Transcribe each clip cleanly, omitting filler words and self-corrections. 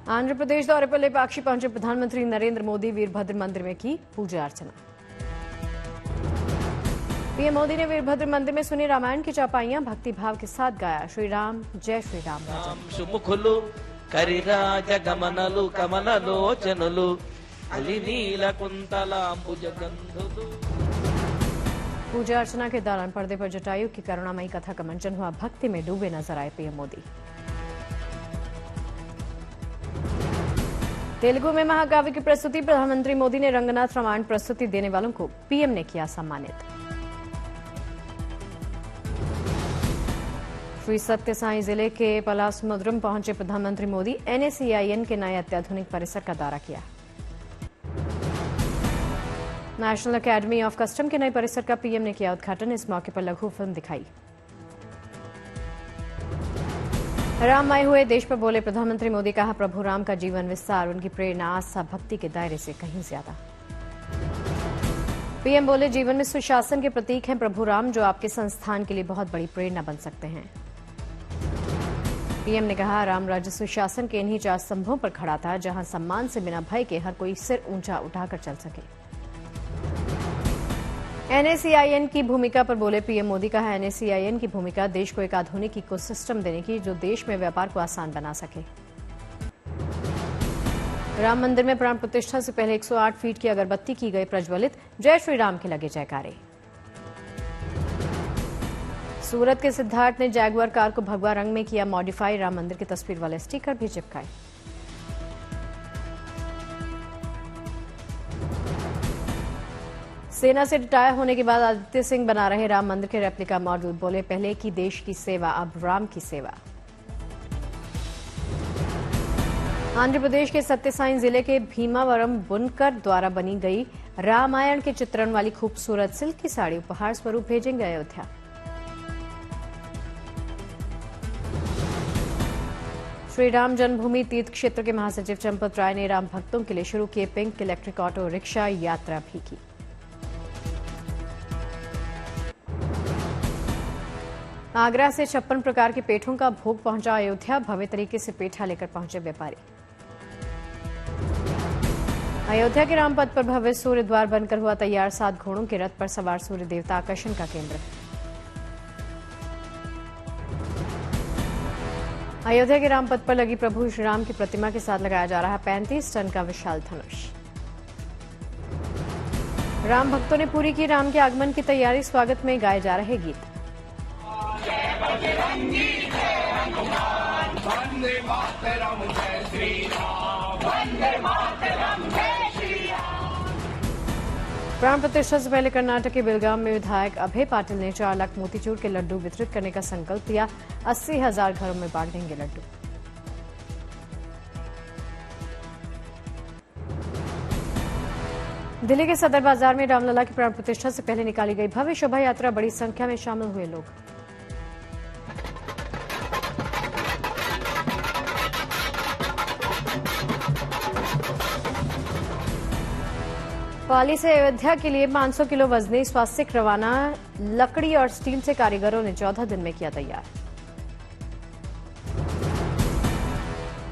आंध्र प्रदेश दौरे पर लेपाक्षी पहुंचे प्रधानमंत्री नरेंद्र मोदी वीरभद्र मंदिर में की पूजा अर्चना। पीएम मोदी ने वीरभद्र मंदिर में सुनी रामायण की चौपाइयां, भक्ति भाव के साथ गाया श्री राम जय श्री राम भजन। सुमुखुलु करिराज गमनलु कमललोचनुलु अलिनील कुंतलांबुज गंधुलु। पूजा अर्चना के दौरान पर्दे पर जटायु की करुणामयी कथा का मंचन हुआ। भक्ति में डूबे नजर आए पीएम मोदी। तेलुगु में महाकाव्य की प्रस्तुति, प्रधानमंत्री मोदी ने रंगनाथ रामायण प्रस्तुति देने वालों को पीएम ने किया सम्मानित। श्री सत्य साई जिले के पलासमुद्रम पहुंचे प्रधानमंत्री मोदी। एनएसईआईएन के नए अत्याधुनिक परिसर का दौरा किया। नेशनल अकेडमी ऑफ कस्टम के नए परिसर का पीएम ने किया उद्घाटन। इस मौके पर लघु फिल्म दिखाई। राममय हुए देश पर बोले प्रधानमंत्री मोदी। कहा प्रभु राम का जीवन विस्तार, उनकी प्रेरणा आस्था भक्ति के दायरे से कहीं ज्यादा। पीएम बोले जीवन में सुशासन के प्रतीक हैं प्रभु राम, जो आपके संस्थान के लिए बहुत बड़ी प्रेरणा बन सकते हैं। पीएम ने कहा राम राज्य सुशासन के इन्हीं 4 स्तंभों पर खड़ा था, जहां सम्मान से बिना भय के हर कोई सिर ऊंचा उठाकर चल सके। एनएसईआईएन की भूमिका पर बोले पीएम मोदी। कहा एनएसईआईएन की भूमिका देश को एक आधुनिक इकोसिस्टम देने की, जो देश में व्यापार को आसान बना सके। राम मंदिर में प्राण प्रतिष्ठा से पहले 108 फीट की अगरबत्ती की गई प्रज्वलित। जय श्री राम के लगे जयकारे। सूरत के सिद्धार्थ ने जैगुआर कार को भगवा रंग में किया मॉडिफाई। राम मंदिर की तस्वीर वाले स्टिकर भी चिपकाए। सेना से रिटायर होने के बाद आदित्य सिंह बना रहे राम मंदिर के रेप्लिका मॉडल। बोले पहले की देश की सेवा, अब राम की सेवा। आंध्र प्रदेश के सत्यसाई जिले के भीमावरम बुनकर द्वारा बनी गई रामायण के चित्रण वाली खूबसूरत सिल्क की साड़ी उपहार स्वरूप भेजेंगे अयोध्या। श्री राम जन्मभूमि तीर्थ क्षेत्र के महासचिव चंपत राय ने राम भक्तों के लिए शुरू किए पिंक इलेक्ट्रिक ऑटो रिक्शा यात्रा भी की। आगरा से 56 प्रकार के पेठों का भोग पहुंचा अयोध्या। भव्य तरीके से पेठा लेकर पहुंचे व्यापारी। अयोध्या के रामपथ पर भव्य सूर्य द्वार बनकर हुआ तैयार। 7 घोड़ों के रथ पर सवार सूर्य देवता आकर्षण का केंद्र। अयोध्या के रामपथ पर लगी प्रभु श्री राम की प्रतिमा के साथ लगाया जा रहा 35 टन का विशाल धनुष। राम भक्तों ने पूरी की राम के आगमन की तैयारी। स्वागत में गाए जा रहे गीत। प्राण प्रतिष्ठा से पहले कर्नाटक के बेलगाम में विधायक अभय पाटिल ने 4 लाख मोतीचूर के लड्डू वितरित करने का संकल्प लिया। 80,000 घरों में बांट देंगे लड्डू। दिल्ली के सदर बाजार में रामलला की प्राण प्रतिष्ठा से पहले निकाली गई भव्य शोभा यात्रा। बड़ी संख्या में शामिल हुए लोग। पाली से अयोध्या के लिए 500 किलो वजनी स्वास्तिक रवाना। लकड़ी और स्टील से कारीगरों ने 14 दिन में किया तैयार।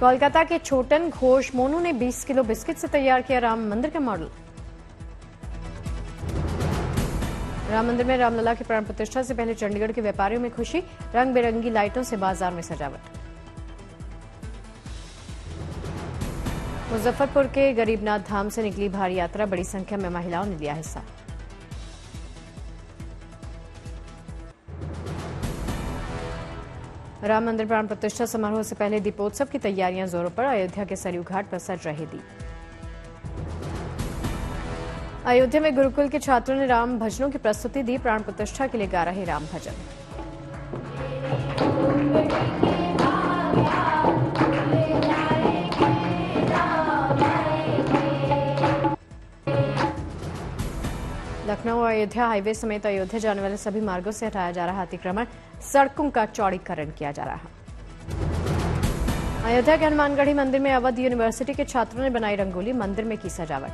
कोलकाता के छोटन घोष मोनू ने 20 किलो बिस्किट से तैयार किया राम मंदिर का मॉडल। राम मंदिर में रामलला की प्राण प्रतिष्ठा से पहले चंडीगढ़ के व्यापारियों में खुशी। रंग बिरंगी लाइटों से बाजार में सजावट। मुजफ्फरपुर के गरीबनाथ धाम से निकली भारी यात्रा। बड़ी संख्या में महिलाओं ने लिया हिस्सा। राम मंदिर प्राण प्रतिष्ठा समारोह से पहले दीपोत्सव की तैयारियां जोरों पर। अयोध्या के सरयू घाट पर सज रहे दीप। अयोध्या में गुरुकुल के छात्रों ने राम भजनों की प्रस्तुति दी। प्राण प्रतिष्ठा के लिए गा रहे राम भजन। लखनऊ अयोध्या हाईवे समेत अयोध्या जाने वाले सभी मार्गों से हटाया जा रहा अतिक्रमण। सड़कों का चौड़ीकरण किया जा रहा। अयोध्या के हनुमानगढ़ी मंदिर में अवध यूनिवर्सिटी के छात्रों ने बनाई रंगोली। मंदिर में की सजावट।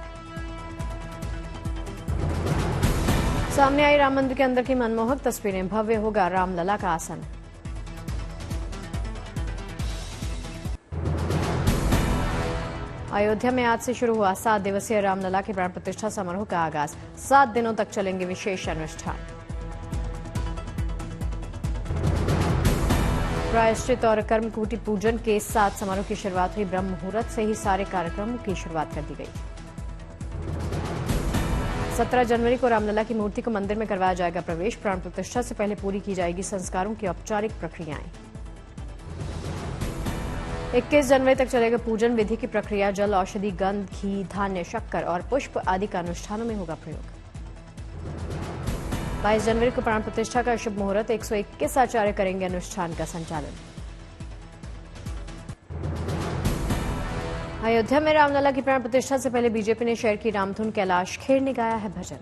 सामने आई राम मंदिर के अंदर की मनमोहक तस्वीरें। भव्य होगा रामलला का आसन। अयोध्या में आज से शुरू हुआ 7 दिवसीय रामलला के प्राण प्रतिष्ठा समारोह का आगाज। 7 दिनों तक चलेंगे विशेष अनुष्ठान। प्रायश्चित और कर्मकूटी पूजन के साथ समारोह की शुरुआत हुई। ब्रह्म मुहूर्त से ही सारे कार्यक्रमों की शुरुआत कर दी गई। 17 जनवरी को रामलला की मूर्ति को मंदिर में करवाया जाएगा प्रवेश। प्राण प्रतिष्ठा से पहले पूरी की जाएगी संस्कारों की औपचारिक प्रक्रियाएं। 21 जनवरी तक चलेगा पूजन विधि की प्रक्रिया। जल, औषधि, गंध, घी, धान्य, शक्कर और पुष्प आदि का अनुष्ठानों में होगा प्रयोग। 22 जनवरी को प्राण प्रतिष्ठा का शुभ मुहूर्त। 121 आचार्य करेंगे अनुष्ठान का संचालन। अयोध्या में रामलला की प्राण प्रतिष्ठा से पहले बीजेपी ने शहर की रामधुन कैलाश खेर ने गाया है भजन।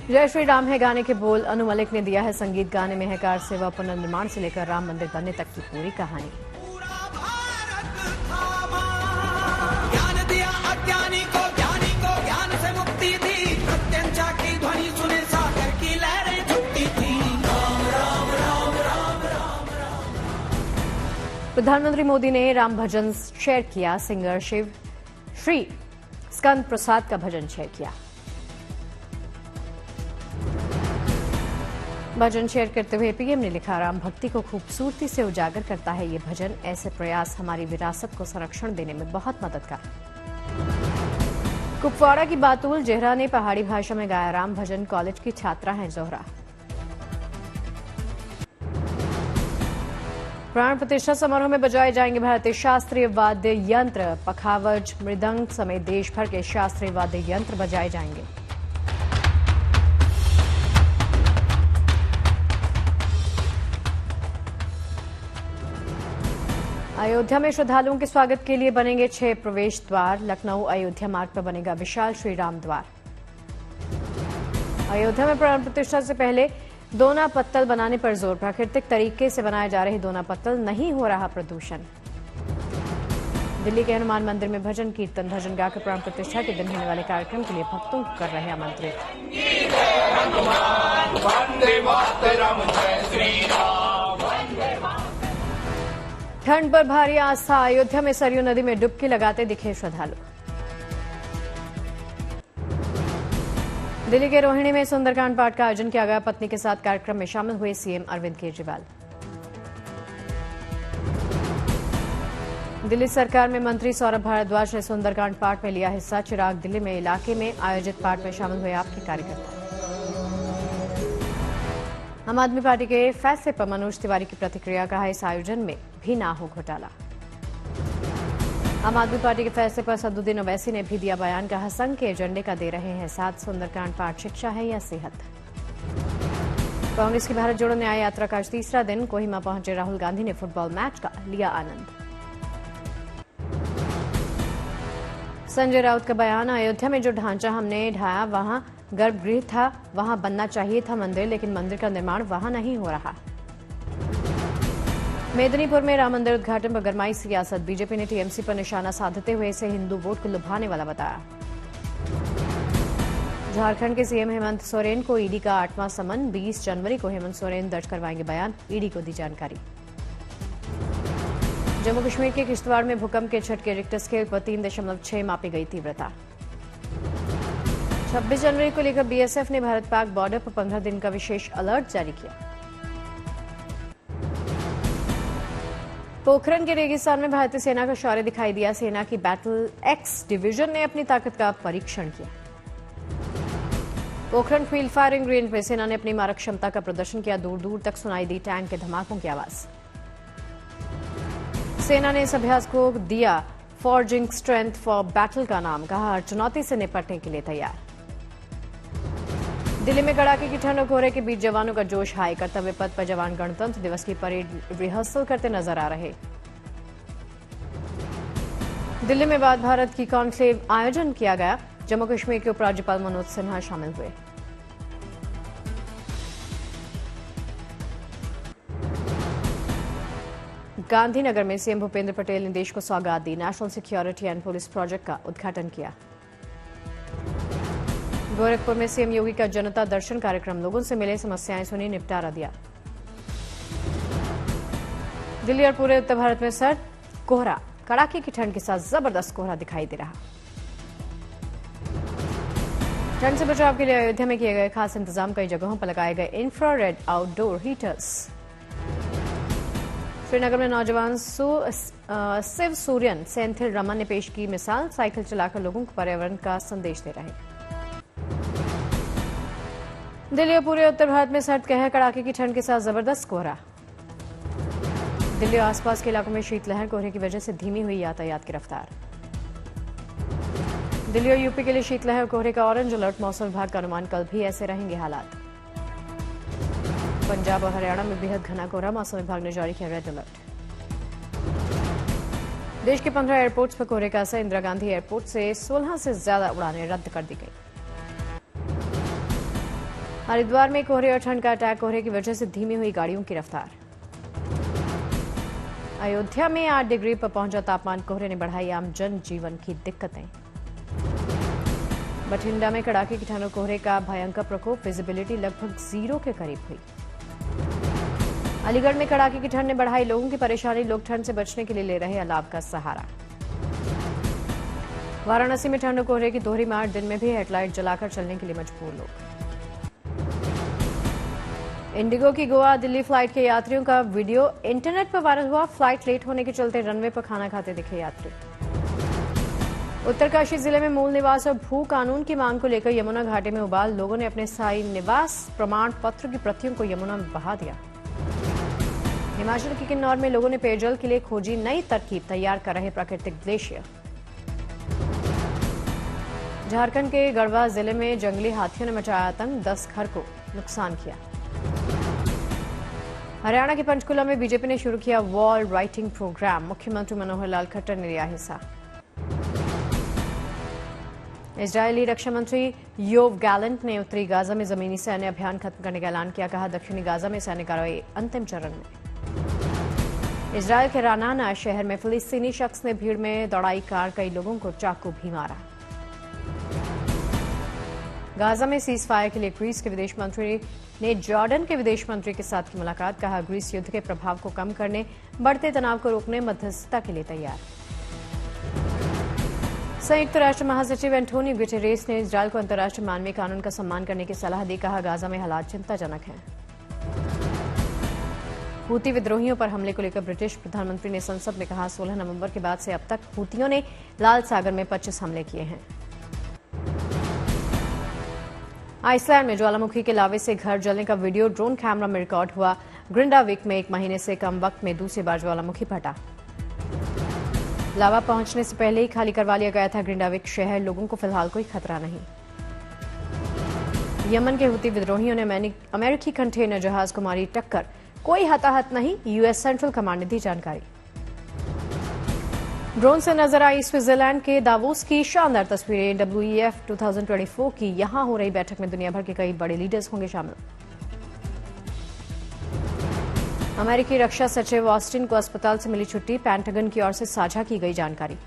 जय श्री राम है गाने के बोल अनु मलिक ने दिया है संगीत। गाने में है कार सेवा पुनर्निर्माण से लेकर राम मंदिर बनने तक की पूरी कहानी। ज्ञान दिया अज्ञानी को, ज्ञानी को ज्ञान से मुक्ति दी। प्रत्यंचा की ध्वनि सुने सागर की लहरें छुट्टी थी। राम राम राम राम राम राम। प्रधानमंत्री मोदी ने राम भजन शेयर किया। सिंगर शिव श्री स्कंद प्रसाद का भजन शेयर किया। भजन शेयर करते हुए पीएम ने लिखा, राम भक्ति को खूबसूरती से उजागर करता है ये भजन। ऐसे प्रयास हमारी विरासत को संरक्षण देने में बहुत मददगार। कुपवाड़ा की बातुल जेहरा ने पहाड़ी भाषा में गाया राम भजन। कॉलेज की छात्रा हैं जोहरा। प्राण प्रतिष्ठा समारोह में बजाए जाएंगे भारतीय शास्त्रीय वाद्य यंत्र। पखावज, मृदंग समेत देश भर के शास्त्रीय वाद्य यंत्र बजाए जाएंगे। अयोध्या में श्रद्धालुओं के स्वागत के लिए बनेंगे 6 प्रवेश द्वार। लखनऊ अयोध्या मार्ग पर बनेगा विशाल श्री राम द्वार। अयोध्या में प्राण प्रतिष्ठा से पहले दोना पत्तल बनाने पर जोर। प्राकृतिक तरीके से बनाए जा रहे दोना पत्तल, नहीं हो रहा प्रदूषण। दिल्ली के हनुमान मंदिर में भजन कीर्तन। भजन गाकर प्राण प्रतिष्ठा के दिन होने वाले कार्यक्रम के लिए भक्तों को कर रहे हैं आमंत्रित। ठंड पर भारी आस्था। अयोध्या में सरयू नदी में डुबकी लगाते दिखे श्रद्धालु। दिल्ली के रोहिणी में सुंदरकांड पाठ का आयोजन किया गया। पत्नी के साथ कार्यक्रम में शामिल हुए सीएम अरविंद केजरीवाल। दिल्ली सरकार में मंत्री सौरभ भारद्वाज ने सुंदरकांड पाठ में लिया हिस्सा। चिराग दिल्ली में इलाके में आयोजित पाठ में शामिल हुए आपके कार्यकर्ता। आम आदमी पार्टी के फैसले पर मनोज तिवारी की प्रतिक्रिया। कहा, इस आयोजन में भी ना हो घोटाला। आम आदमी पार्टी के फैसले पर सदुद्दीन ओवैसी ने भी दिया बयान। कहा, संघ के एजेंडे का दे रहे हैं साथ। सुंदरकांड पाठ शिक्षा है या सेहत। कांग्रेस की भारत जोड़ो न्याय यात्रा का आज तीसरा दिन। कोहिमा पहुंचे राहुल गांधी ने फुटबॉल मैच का लिया आनंद। संजय राउत का बयान। अयोध्या में जो ढांचा हमने ढाया वहां गर्भगृह था, वहां बनना चाहिए था मंदिर, लेकिन मंदिर का निर्माण वहां नहीं हो रहा। मेदिनीपुर में राम मंदिर उद्घाटन पर गरमाई सियासत। बीजेपी ने टीएमसी पर निशाना साधते हुए इसे हिंदू वोट को लुभाने वाला बताया। झारखंड के सीएम हेमंत सोरेन को ईडी का 8वां समन। 20 जनवरी को हेमंत सोरेन दर्ज करवाएंगे बयान। ईडी को दी जानकारी। जम्मू कश्मीर के किश्तवाड़ में भूकंप के झटके। रिक्टर स्केल पर 3.6 मापी गई तीव्रता। 26 जनवरी को लेकर बीएसएफ ने भारत पाक बॉर्डर पर 15 दिन का विशेष अलर्ट जारी किया। पोखरण के रेगिस्तान में भारतीय सेना का शौर्य दिखाई दिया। सेना की बैटल एक्स डिवीजन ने अपनी ताकत का परीक्षण किया। पोखरण फील्ड फायरिंग रेंज में सेना ने अपनी मारक क्षमता का प्रदर्शन किया। दूर दूर तक सुनाई दी टैंक के धमाकों की आवाज। सेना ने इस अभ्यास को दिया फॉर्जिंग स्ट्रेंथ फॉर बैटल का नाम। कहा, हर चुनौती से निपटने के लिए तैयार। दिल्ली में कड़ाके की ठंड और कोहरे के बीच जवानों का जोश हाई। कर्तव्य पथ पर जवान गणतंत्र दिवस की परेड रिहर्सल करते नजर आ रहे। दिल्ली में बाद भारत की कॉन्क्लेव आयोजन किया गया। जम्मू कश्मीर के उपराज्यपाल मनोज सिन्हा शामिल हुए। गांधीनगर में सीएम भूपेंद्र पटेल ने देश को सौगात दी। National security and police project का उद्घाटन किया। गोरखपुर में सीएम योगी का जनता दर्शन कार्यक्रम, लोगों से मिले, समस्याएं सुनी, निपटारा दिया। दिल्ली और पूरे उत्तर भारत में सर्द कोहरा, कड़ाके की ठंड के साथ जबरदस्त कोहरा दिखाई दे रहा। ठंड से बचाव के लिए अयोध्या में किए गए खास इंतजाम, कई जगहों पर लगाए गए इंफ्रारेड आउटडोर हीटर्स। श्रीनगर में नौजवान शिव सूर्यन सेंथिल रमन ने पेश की मिसाल, साइकिल चलाकर लोगों को पर्यावरण का संदेश दे रहे। दिल्ली और पूरे उत्तर भारत में सर्द कहर, कड़ाके की ठंड के साथ जबरदस्त कोहरा। दिल्ली और आसपास के इलाकों में शीतलहर, कोहरे की वजह से धीमी हुई यातायात की रफ्तार। दिल्ली और यूपी के लिए शीतलहर और कोहरे का ऑरेंज अलर्ट, मौसम विभाग का अनुमान कल भी ऐसे रहेंगे हालात। पंजाब और हरियाणा में बेहद घना कोहरा, मौसम विभाग ने जारी किया रेड अलर्ट। देश के 15 एयरपोर्ट्स पर कोहरे का असर, इंदिरा गांधी एयरपोर्ट से 16 से ज्यादा उड़ानें रद्द कर दी गई। हरिद्वार में कोहरे और ठंड का अटैक, कोहरे की वजह से धीमी हुई गाड़ियों की रफ्तार। अयोध्या में 8 डिग्री पर पहुंचा तापमान, कोहरे ने बढ़ाई आम जन जीवन की दिक्कतें। बठिंडा में कड़ाके की ठंड और कोहरे का भयंकर प्रकोप, विजिबिलिटी लगभग 0 के करीब हुई। अलीगढ़ में कड़ाके की ठंड ने बढ़ाई लोगों की परेशानी, लोग ठंड से बचने के लिए ले रहे अलाव का सहारा। वाराणसी में ठंड और कोहरे की दोहरी मार, दिन में भी हेडलाइट जलाकर चलने के लिए मजबूर लोग। इंडिगो की गोवा दिल्ली फ्लाइट के यात्रियों का वीडियो इंटरनेट पर वायरल हुआ, फ्लाइट लेट होने के चलते रनवे पर खाना खाते दिखे यात्री। उत्तरकाशी जिले में मूल निवास और भू कानून की मांग को लेकर यमुना घाटी में उबाल, लोगों ने अपने स्थायी निवास प्रमाण पत्र की प्रतियों को यमुना में बहा दिया। हिमाचल के किन्नौर में लोगों ने पेयजल के लिए खोजी नई तरकीब, तैयार कर रहे प्राकृतिक ग्लेशियर। झारखंड के गढ़वा जिले में जंगली हाथियों ने मचाया आतंक, 10 घर को नुकसान किया। हरियाणा के पंचकुला में बीजेपी ने शुरू किया वॉल राइटिंग प्रोग्राम, मुख्यमंत्री मनोहर लाल खट्टर ने लिया हिस्सा। इजरायली रक्षा मंत्री योव गैलेंट ने उत्तरी गाजा में जमीनी सैन्य अभियान खत्म करने का ऐलान किया, कहा दक्षिणी गाजा में सैन्य कार्रवाई अंतिम चरण में। इजरायल के रानाना शहर में फिलिस्तीनी शख्स ने भीड़ में दौड़ाई कार, कई लोगों को चाकू भी मारा। गाजा में सीज फायर के लिए ग्रीस के विदेश मंत्री ने जॉर्डन के विदेश मंत्री के साथ की मुलाकात, कहा ग्रीस युद्ध के प्रभाव को कम करने, बढ़ते तनाव को रोकने मध्यस्थता के लिए तैयार। संयुक्त राष्ट्र महासचिव एंटोनियो गुटेरेस ने इजरायल को अंतर्राष्ट्रीय मानवीय कानून का सम्मान करने की सलाह दी, कहा गाजा में हालात चिंताजनक हैं। हूती विद्रोहियों पर हमले को लेकर ब्रिटिश प्रधानमंत्री ने संसद में कहा, 16 नवंबर के बाद से अब तक हूतियों ने लाल सागर में 25 हमले किए हैं। आइसलैंड में ज्वालामुखी के लावे से घर जलने का वीडियो ड्रोन कैमरा में रिकॉर्ड हुआ। ग्रिंडाविक में 1 महीने से कम वक्त में दूसरी बार ज्वालामुखी फटा। लावा पहुंचने से पहले ही खाली करवा लिया गया था ग्रिंडाविक शहर, लोगों को फिलहाल कोई खतरा नहीं। यमन के हुती विद्रोहियों ने अमेरिकी कंटेनर जहाज को मारी टक्कर, कोई हताहत नहीं, यूएस सेंट्रल कमांड ने दी जानकारी। ड्रोन से नजर आई स्विट्जरलैंड के दावोस की शानदार तस्वीरें। WEF 2024 की यहां हो रही बैठक में दुनिया भर के कई बड़े लीडर्स होंगे शामिल। अमेरिकी रक्षा सचिव ऑस्टिन को अस्पताल से मिली छुट्टी, पेंटागन की ओर से साझा की गई जानकारी।